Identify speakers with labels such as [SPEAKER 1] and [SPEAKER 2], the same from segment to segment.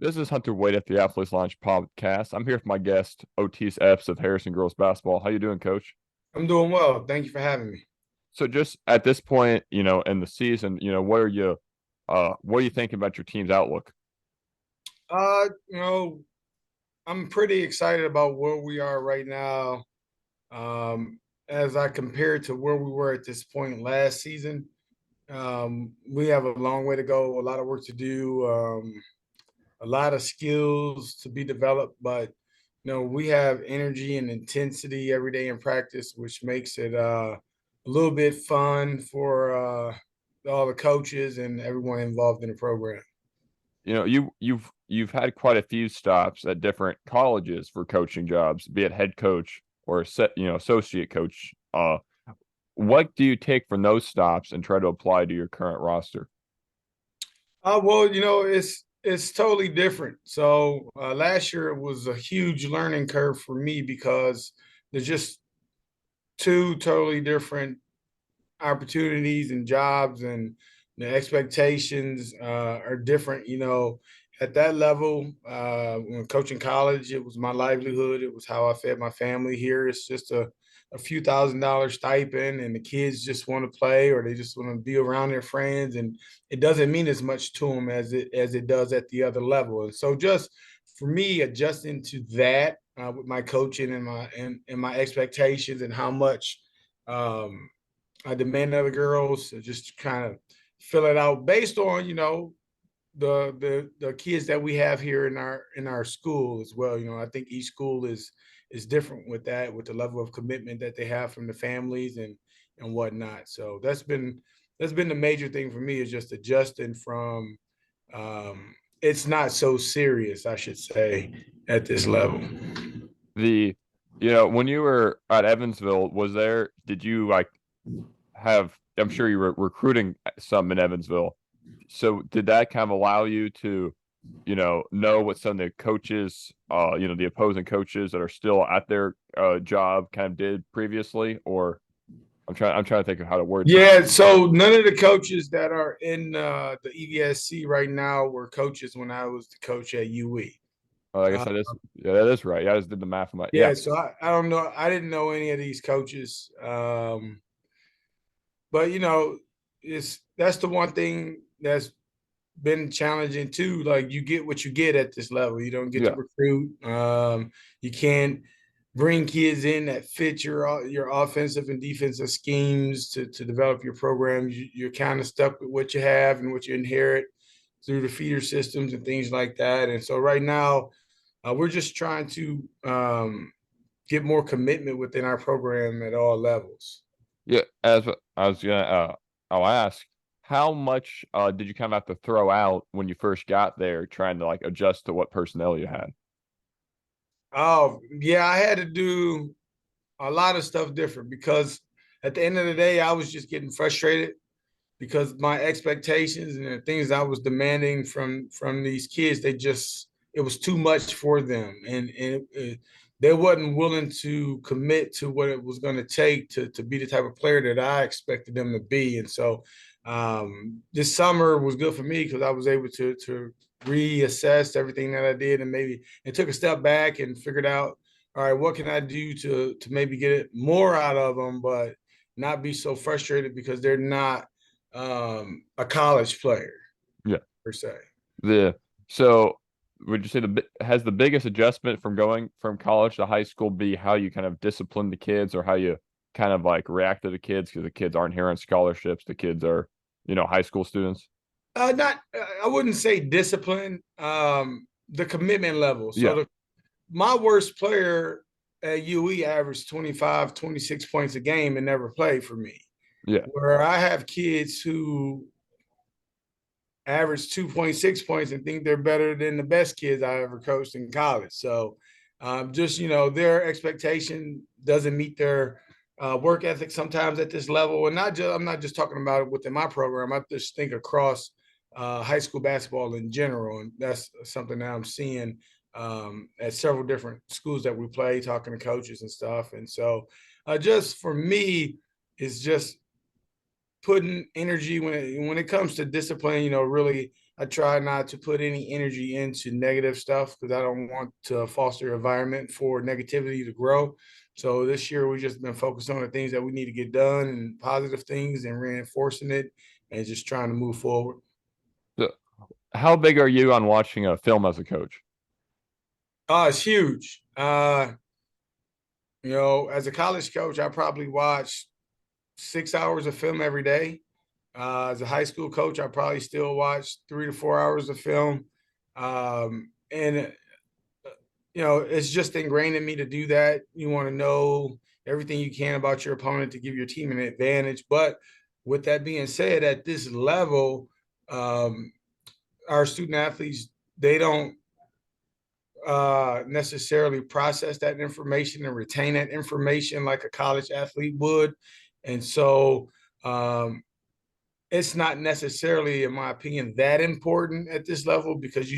[SPEAKER 1] This is Hunter Wade at the Athletes Launch podcast. I'm here with my guest, Oties Epps of Harrison Girls Basketball. How you doing, Coach?
[SPEAKER 2] I'm doing well. Thank you for having me.
[SPEAKER 1] So just at this point, in the season, what are you thinking about your team's outlook?
[SPEAKER 2] Uh, you know, I'm pretty excited about where we are right now. As I compare to where we were at this point last season, we have a long way to go, a lot of work to do, a lot of skills to be developed, but we have energy and intensity every day in practice, which makes it a little bit fun for all the coaches and everyone involved in the program.
[SPEAKER 1] You've had quite a few stops at different colleges for coaching jobs, be it head coach or associate coach. What do you take from those stops and try to apply to your current roster?
[SPEAKER 2] Well, it's totally different. So last year it was a huge learning curve for me because there's just two totally different opportunities and jobs, and the expectations are different. At that level, when coaching college, it was my livelihood. It was how I fed my family. Here, it's just a few $1,000 stipend, and the kids just want to play or they just want to be around their friends, and it doesn't mean as much to them as it does at the other level. And so, just for me, adjusting to that with my coaching and my expectations and how much I demand of the girls to just kind of fill it out based on the kids that we have here in our school as well. I think each school is different with that, with the level of commitment that they have from the families and whatnot. So that's been the major thing for me, is just adjusting from it's not so serious, I should say, at this level.
[SPEAKER 1] The when you were at Evansville, did you like have I'm sure you were recruiting some in Evansville. So did that kind of allow you to, know what some of the coaches, the opposing coaches that are still at their job kind of did previously? Or I'm trying to think of how to word this.
[SPEAKER 2] Yeah, so none of the coaches that are in the EVSC right now were coaches when I was the coach at UE.
[SPEAKER 1] I guess
[SPEAKER 2] Uh,
[SPEAKER 1] that is right. Yeah, I just did the math on my yeah.
[SPEAKER 2] yeah, so I don't know. I didn't know any of these coaches. But that's the one thing that's been challenging too. Like, you get what you get at this level. You don't get to
[SPEAKER 1] Yeah.
[SPEAKER 2] recruit. You can't bring kids in that fit your offensive and defensive schemes to develop your program. You're kind of stuck with what you have and what you inherit through the feeder systems and things like that. And so right now, we're just trying to get more commitment within our program at all levels.
[SPEAKER 1] Yeah, as I was gonna I'll ask, how much did you kind of have to throw out when you first got there trying to like adjust to what personnel you had?
[SPEAKER 2] Oh, yeah, I had to do a lot of stuff different because at the end of the day, I was just getting frustrated because my expectations and the things I was demanding from these kids, it was too much for them, and they wasn't willing to commit to what it was going to take to be the type of player that I expected them to be. And so this summer was good for me because I was able to reassess everything that I did, and maybe and took a step back and figured out, all right, what can I do to maybe get it more out of them, but not be so frustrated because they're not a college player
[SPEAKER 1] Yeah.
[SPEAKER 2] per se.
[SPEAKER 1] The so would you say has the biggest adjustment from going from college to high school be how you kind of discipline the kids or how you kind of like react to the kids because the kids aren't here on scholarships, the kids are, high school students?
[SPEAKER 2] Not, I wouldn't say discipline. The commitment level. So
[SPEAKER 1] Yeah.
[SPEAKER 2] my worst player at UE averaged 25, 26 points a game and never played for me.
[SPEAKER 1] Yeah.
[SPEAKER 2] Where I have kids who average 2.6 points and think they're better than the best kids I ever coached in college. So just, their expectation doesn't meet their work ethic sometimes at this level. And I'm not just talking about it within my program. I just think across high school basketball in general. And that's something that I'm seeing at several different schools that we play, talking to coaches and stuff. And so just for me, it's just putting energy when it comes to discipline, really I try not to put any energy into negative stuff because I don't want to foster an environment for negativity to grow. So this year we've just been focused on the things that we need to get done and positive things and reinforcing it and just trying to move forward.
[SPEAKER 1] So how big are you on watching a film as a coach?
[SPEAKER 2] It's huge. As a college coach, I probably watch 6 hours of film every day. As a high school coach, I probably still watch 3 to 4 hours of film. And it's just ingrained in me to do that. You want to know everything you can about your opponent to give your team an advantage. But with that being said, at this level, um, our student athletes, they don't necessarily process that information and retain that information like a college athlete would. And so um, it's not necessarily, in my opinion, that important at this level because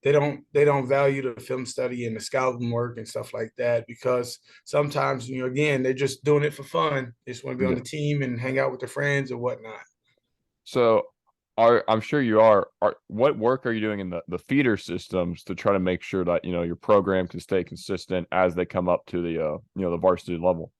[SPEAKER 2] they don't value the film study and the scouting work and stuff like that because sometimes again they're just doing it for fun. They just want to be on
[SPEAKER 1] Yeah.
[SPEAKER 2] the team and hang out with their friends or whatnot.
[SPEAKER 1] So I'm sure you are what work are you doing in the feeder systems to try to make sure that, your program can stay consistent as they come up to the the varsity level?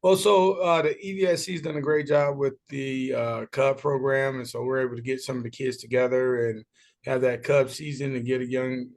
[SPEAKER 2] Well, so the EVSC's done a great job with the Cub program, and so we're able to get some of the kids together and have that Cub season and get a young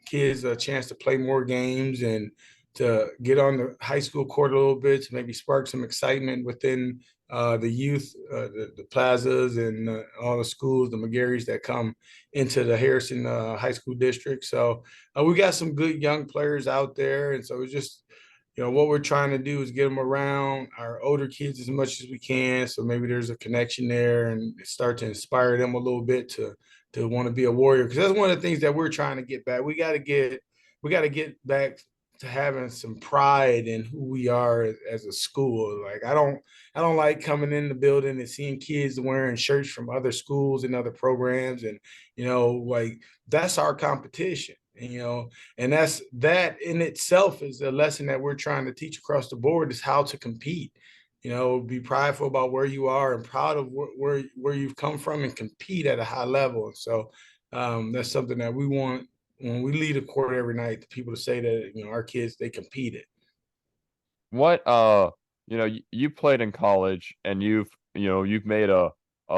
[SPEAKER 2] kids a chance to play more games and to get on the high school court a little bit to maybe spark some excitement within the youth, the plazas and all the schools, the McGarry's that come into the Harrison High School District. So we got some good young players out there, and so it's just what we're trying to do is get them around our older kids as much as we can. So maybe there's a connection there and start to inspire them a little bit to want to be a warrior. Because that's one of the things that we're trying to get back. We got to get back to having some pride in who we are as a school. Like I don't like coming in the building and seeing kids wearing shirts from other schools and other programs. And like that's our competition. And that in itself is a lesson that we're trying to teach across the board is how to compete. Be prideful about where you are and proud of where you've come from and compete at a high level. And so that's something that we want when we lead a court every night, the people to say that our kids they competed.
[SPEAKER 1] What you played in college and you've made a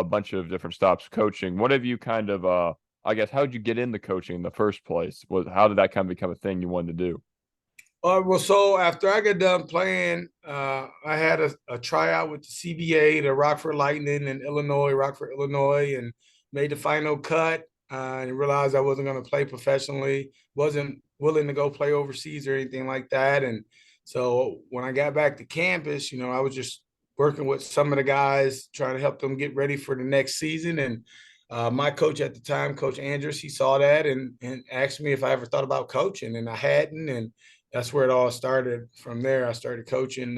[SPEAKER 1] bunch of different stops coaching. What have you kind of I guess how did you get into coaching in the first place? How did that kind of become a thing you wanted to do?
[SPEAKER 2] Well, so after I got done playing, I had a tryout with the CBA, the Rockford Lightning in Illinois, Rockford, Illinois, and made the final cut. And realized I wasn't going to play professionally, wasn't willing to go play overseas or anything like that. And so when I got back to campus, I was just working with some of the guys, trying to help them get ready for the next season. And my coach at the time, Coach Andrews, he saw that and asked me if I ever thought about coaching, and I hadn't. And that's where it all started. From there, I started coaching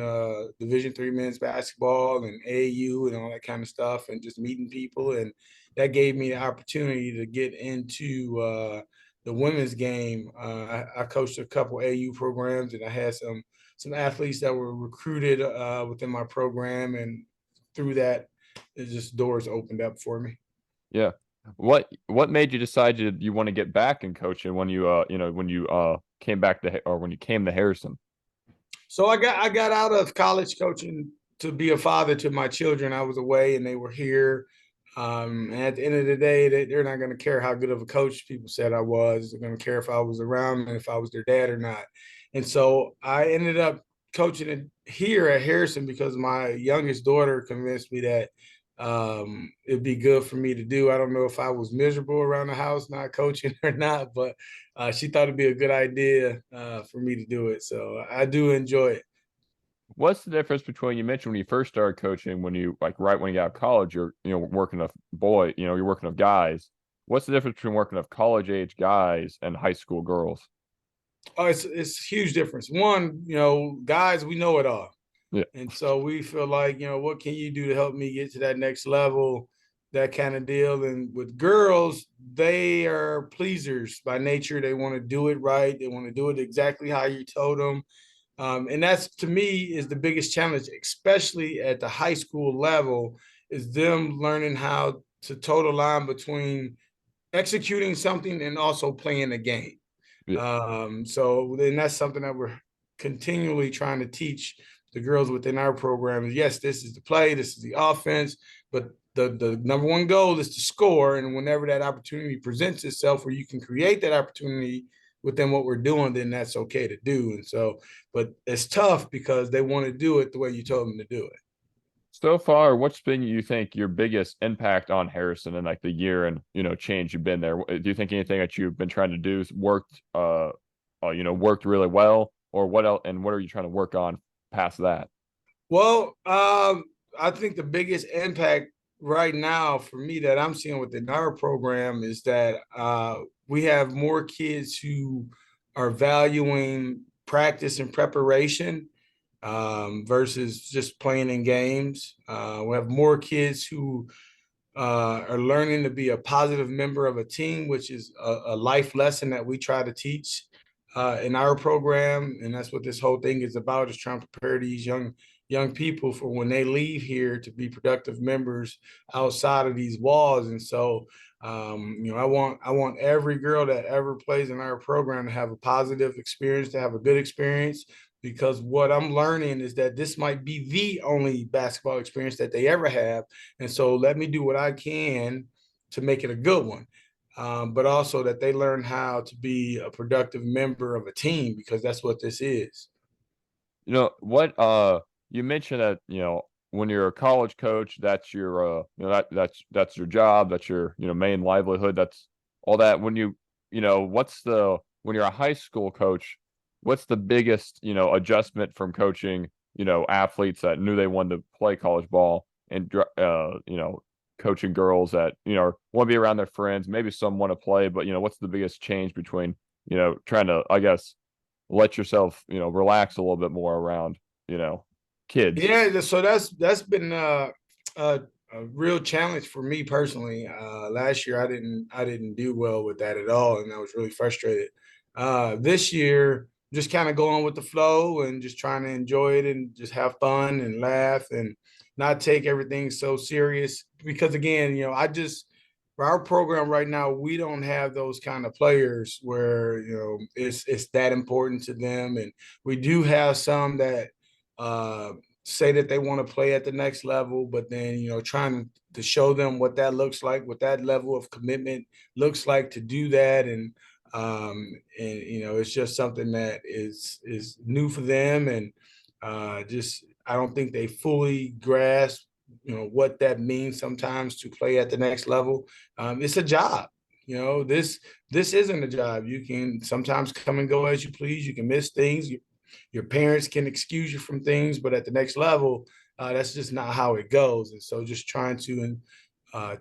[SPEAKER 2] Division III men's basketball and AAU and all that kind of stuff, and just meeting people. And that gave me the opportunity to get into the women's game. I coached a couple AAU programs, and I had some athletes that were recruited within my program, and through that, it just doors opened up for me.
[SPEAKER 1] Yeah. What made you decide you want to get back in coaching when you came back or when you came to Harrison?
[SPEAKER 2] So I got out of college coaching to be a father to my children. I was away and they were here. And at the end of the day, they're not going to care how good of a coach people said I was. They're going to care if I was around and if I was their dad or not. And so I ended up coaching it here at Harrison because my youngest daughter convinced me that it'd be good for me to do. I don't know if I was miserable around the house not coaching or not, but she thought it'd be a good idea for me to do it. So I do enjoy it.
[SPEAKER 1] What's the difference between you mentioned when you first started coaching when you like right when you got out of college you're working with you're working with guys. What's the difference between working with college age guys and high school girls?
[SPEAKER 2] Oh, it's a huge difference. One, guys, we know it all.
[SPEAKER 1] Yeah.
[SPEAKER 2] And so we feel like, what can you do to help me get to that next level, that kind of deal. And with girls, they are pleasers by nature. They want to do it right. They want to do it exactly how you told them. And that's to me is the biggest challenge, especially at the high school level, is them learning how to toe the line between executing something and also playing the game.
[SPEAKER 1] Yeah.
[SPEAKER 2] So then that's something that we're continually trying to teach the girls within our program. Yes, this is the play, this is the offense, but the number one goal is to score. And whenever that opportunity presents itself where you can create that opportunity within what we're doing, then that's okay to do. And so, but it's tough because they want to do it the way you told them to do it.
[SPEAKER 1] So far, what's been, you think, your biggest impact on Harrison in like the year and change you've been there? Do you think anything that you've been trying to do has worked worked really well, or what else, and what are you trying to work on past that?
[SPEAKER 2] Well, I think the biggest impact right now for me that I'm seeing within our program is that we have more kids who are valuing practice and preparation versus just playing in games. We have more kids who are learning to be a positive member of a team, which is a life lesson that we try to teach in our program, and that's what this whole thing is about: is trying to prepare these young people for when they leave here to be productive members outside of these walls. And so, I want every girl that ever plays in our program to have a positive experience, to have a good experience, because what I'm learning is that this might be the only basketball experience that they ever have. And so let me do what I can to make it a good one. But also that they learn how to be a productive member of a team, because that's what this is.
[SPEAKER 1] What you mentioned that, when you're a college coach, that's your that's your job, that's your, main livelihood, that's all that. When what's the when you're a high school coach, what's the biggest, adjustment from coaching, athletes that knew they wanted to play college ball and coaching girls that, want to be around their friends, maybe some want to play, but what's the biggest change between, trying to, I guess, let yourself, relax a little bit more around, you know, kids.
[SPEAKER 2] Yeah, so that's been a real challenge for me personally. Last year I didn't do well with that at all, and I was really frustrated. This year, just kind of going with the flow and just trying to enjoy it and just have fun and laugh and not take everything so serious. Because again, I just for our program right now, we don't have those kind of players where it's that important to them, and we do have some that uh, say that they want to play at the next level, but then trying to show them what that looks like, what that level of commitment looks like to do that. And it's just something that is new for them, and just I don't think they fully grasp what that means sometimes to play at the next level. It's a job. This isn't a job. You can sometimes come and go as you please. You can miss things. Your parents can excuse you from things, but at the next level, that's just not how it goes. And so, just trying to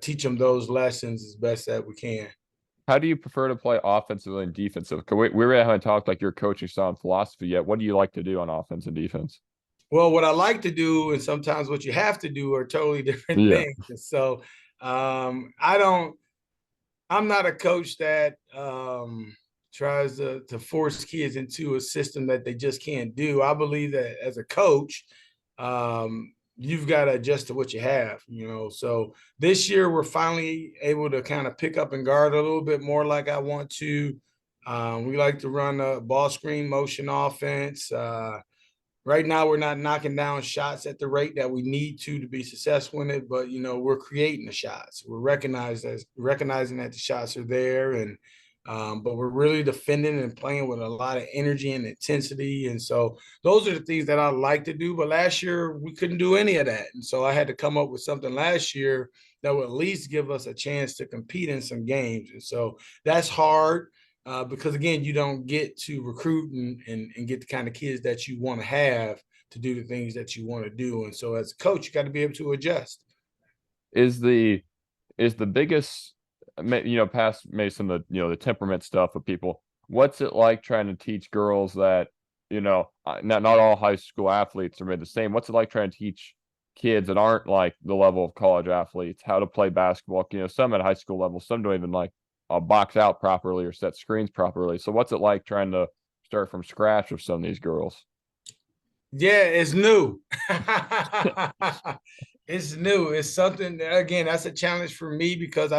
[SPEAKER 2] teach them those lessons as best that we can.
[SPEAKER 1] How do you prefer to play offensively and defensive? 'Cause we really haven't talked like your coaching style and philosophy yet. What do you like to do on offense and defense?
[SPEAKER 2] Well, what I like to do, and sometimes what you have to do, are totally different
[SPEAKER 1] Yeah.
[SPEAKER 2] things. And so, I don't. I'm not a coach that tries to force kids into a system that they just can't do. I believe that as a coach, you've got to adjust to what you have. So this year we're finally able to kind of pick up and guard a little bit more like I want to. We like to run a ball screen motion offense. Right now we're not knocking down shots at the rate that we need to be successful in it, but we're creating the shots. We're recognizing that the shots are there, and but we're really defending and playing with a lot of energy and intensity. And so those are the things that I like to do. But last year we couldn't do any of that, and so I had to come up with something last year that would at least give us a chance to compete in some games. And so that's hard, because again, you don't get to recruit and get the kind of kids that you want to have to do the things that you want to do. And so as a coach, you got to be able to adjust.
[SPEAKER 1] Is the biggest, past maybe some of the, the temperament stuff of people, what's it like trying to teach girls that, not all high school athletes are made the same. What's it like trying to teach kids that aren't like the level of college athletes how to play basketball? Some at high school level, some don't even like box out properly or set screens properly. So what's it like trying to start from scratch with some of these girls?
[SPEAKER 2] Yeah, it's new. It's new. It's something again, that's a challenge for me because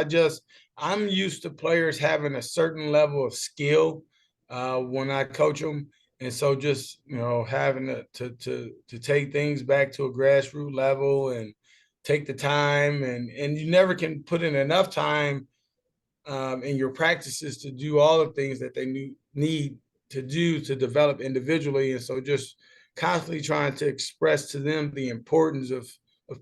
[SPEAKER 2] I'm used to players having a certain level of skill when I coach them. And so just, having to take things back to a grassroots level and take the time and you never can put in enough time in your practices to do all the things that they need to do to develop individually. And so just constantly trying to express to them the importance of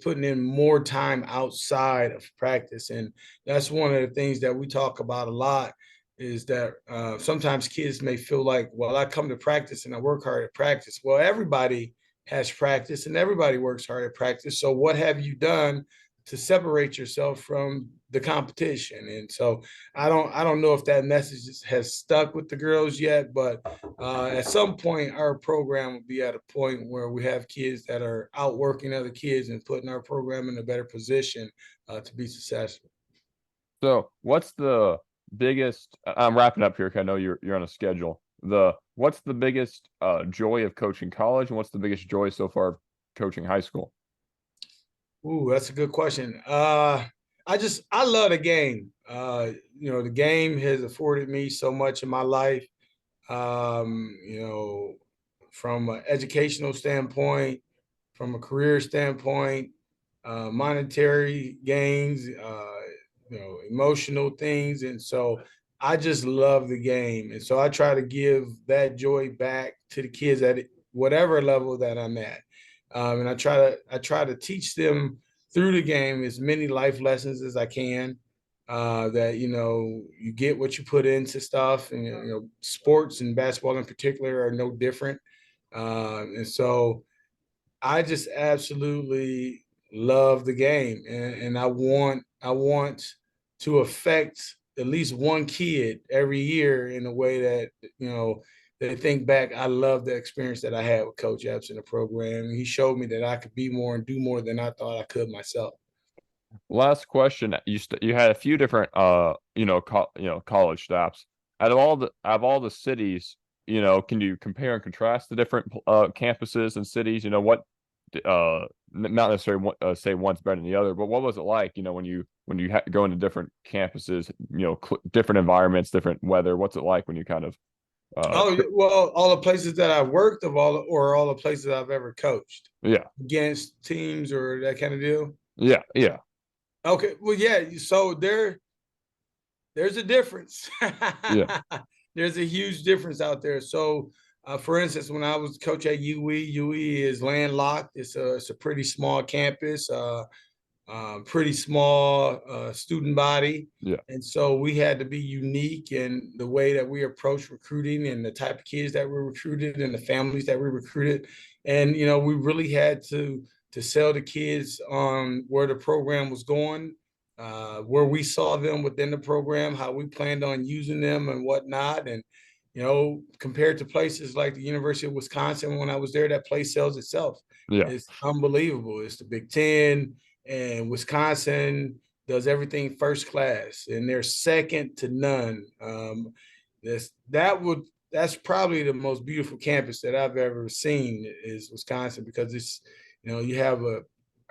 [SPEAKER 2] putting in more time outside of practice. And that's one of the things that we talk about a lot is that sometimes kids may feel like, well, I come to practice and I work hard at practice. Well, everybody has practice and everybody works hard at practice. So what have you done to separate yourself from the competition? And so I don't know if that message has stuck with the girls yet, but at some point our program will be at a point where we have kids that are outworking other kids and putting our program in a better position to be successful.
[SPEAKER 1] So, what's the biggest? I'm wrapping up here 'cause I know you're on a schedule. The What's the biggest joy of coaching college, and what's the biggest joy so far of coaching high school?
[SPEAKER 2] Ooh, that's a good question. I love the game. The game has afforded me so much in my life. Um, you know, from an educational standpoint, from a career standpoint, monetary gains, emotional things. And so I just love the game. And so I try to give that joy back to the kids at whatever level that I'm at. And I try to teach them through the game as many life lessons as I can. That you get what you put into stuff, and sports and basketball in particular are no different. And so I just absolutely love the game, and I want to affect at least one kid every year in a way that they think back. I love the experience that I had with Coach Epps in the program. He showed me that I could be more and do more than I thought I could myself.
[SPEAKER 1] Last question. You had a few different college stops. Out of all the cities, can you compare and contrast the different campuses and cities? Not necessarily say one's better than the other, but what was it like? When you go into different campuses, different environments, different weather. What's it like when you kind of
[SPEAKER 2] Oh well, all the places that I've worked or all the places I've ever coached
[SPEAKER 1] yeah,
[SPEAKER 2] against teams or that kind of deal.
[SPEAKER 1] yeah, yeah,
[SPEAKER 2] Okay, well, yeah. So there's a difference.
[SPEAKER 1] yeah,
[SPEAKER 2] There's a huge difference out there. So, for instance, when I was coach at UE, UE is landlocked. It's a pretty small campus. Pretty small student body.
[SPEAKER 1] yeah,
[SPEAKER 2] And so we had to be unique in the way that we approach recruiting and the type of kids that we recruited and the families that we recruited. And, we really had to sell the kids on where the program was going, where we saw them within the program, how we planned on using them and whatnot. And, compared to places like the University of Wisconsin, when I was there, that place sells itself.
[SPEAKER 1] yeah,
[SPEAKER 2] It's unbelievable. It's the Big Ten, and Wisconsin does everything first class, and they're second to none. That's probably the most beautiful campus that I've ever seen is Wisconsin, because it's you have a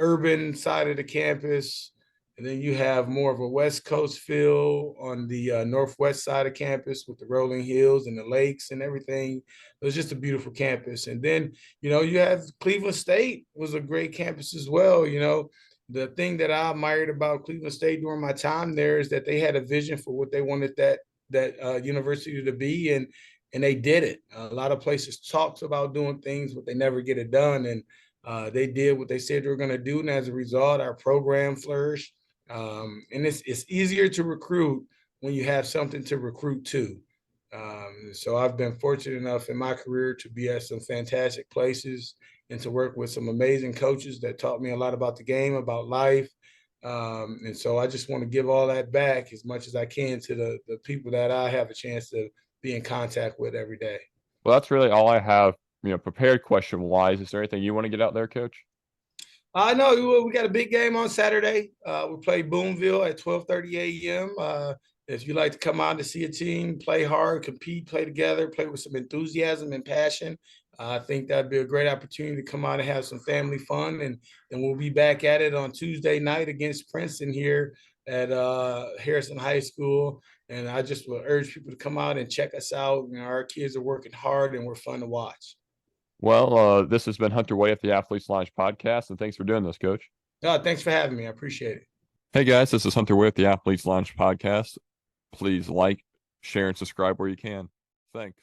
[SPEAKER 2] urban side of the campus, and then you have more of a West Coast feel on the northwest side of campus with the rolling hills and the lakes and everything. It was just a beautiful campus. And then you have Cleveland State was a great campus as well. The thing that I admired about Cleveland State during my time there is that they had a vision for what they wanted that university to be, and they did it. A lot of places talks about doing things, but they never get it done. And they did what they said they were going to do, and as a result, our program flourished. And it's easier to recruit when you have something to recruit to. So I've been fortunate enough in my career to be at some fantastic places and to work with some amazing coaches that taught me a lot about the game, about life. And so I just want to give all that back as much as I can to the people that I have a chance to be in contact with every day.
[SPEAKER 1] well, that's really all I have, prepared question wise. Is there anything you want to get out there, Coach?
[SPEAKER 2] I know we got a big game on Saturday. We play Boonville at 12:30 a.m. If you like to come out to see a team play hard, compete, play together, play with some enthusiasm and passion, I think that'd be a great opportunity to come out and have some family fun, and then we'll be back at it on Tuesday night against Princeton here at Harrison High School. And I just will urge people to come out and check us out. You know, our kids are working hard and we're fun to watch.
[SPEAKER 1] Well, this has been Hunter Way at the Athletes Lounge podcast, and thanks for doing this, Coach.
[SPEAKER 2] Thanks for having me. I appreciate it.
[SPEAKER 1] Hey guys, this is Hunter Way at the Athletes Lounge podcast. Please like, share, and subscribe where you can. Thanks.